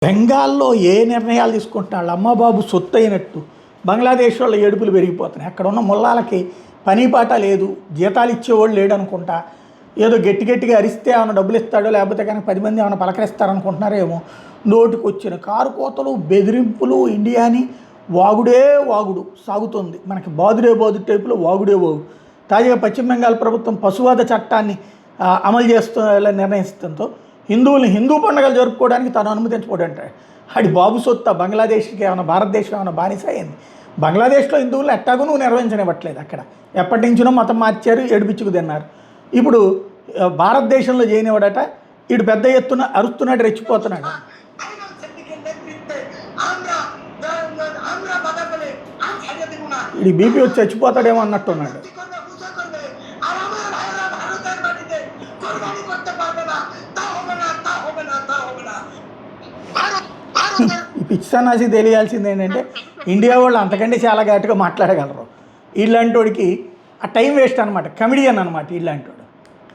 బెంగాల్లో ఏ నిర్ణయాలు తీసుకుంటున్నాళ్ళు అమ్మబాబు సొత్తు అయినట్టు బంగ్లాదేశ్ వాళ్ళ ఏడుపులు పెరిగిపోతున్నాయి. అక్కడ ఉన్న ముల్లాలకి పని పాట లేదు, జీతాలు ఇచ్చేవాళ్ళు లేడు అనుకుంటా. ఏదో గట్టిగా అరిస్తే ఏమైనా డబ్బులు ఇస్తాడో, లేకపోతే కనుక 10 మంది ఏమైనా పలకరిస్తారనుకుంటున్నారేమో. నోటికి వచ్చిన కారు కోతలు, బెదిరింపులు, ఇండియాని వాగుడు సాగుతుంది. మనకి బాదు టైపులో వాగుడు. తాజాగా పశ్చిమ బెంగాల్ ప్రభుత్వం పశువధ చట్టాన్ని అమలు చేస్తూ నిర్ణయిస్తుందో హిందువుల్ని హిందూ పండుగలు జరుపుకోవడానికి తాను అనుమతించకూడదంటే ఆడి బాబు సొత్త బంగ్లాదేశ్కి ఏమైనా భారతదేశం ఏమైనా బానిస అయింది. బంగ్లాదేశ్లో హిందువులు ఎట్టాగూ నువ్వు నిర్వహించనివ్వట్లేదు. అక్కడ ఎప్పటి నుంచినో మతం మార్చారు, ఏడుపిచ్చుకు తిన్నారు. ఇప్పుడు భారతదేశంలో చేయనివాడట, వీడు పెద్ద ఎత్తున అరుస్తున్నాడు, రెచ్చిపోతున్నాడు. వీడి బీపీ వచ్చి చచ్చిపోతాడేమో అన్నట్టున్నాడు. ఈ పిచ్చిసన్నాసి తెలియాల్సింది ఏంటంటే ఇండియా వాళ్ళు అంతకంటే చాలా ఘాటుగా మాట్లాడగలరు. ఇలాంటి వాడికి ఆ టైం వేస్ట్ అనమాట, కమిడియన్ అనమాట ఇలాంటి వాడు.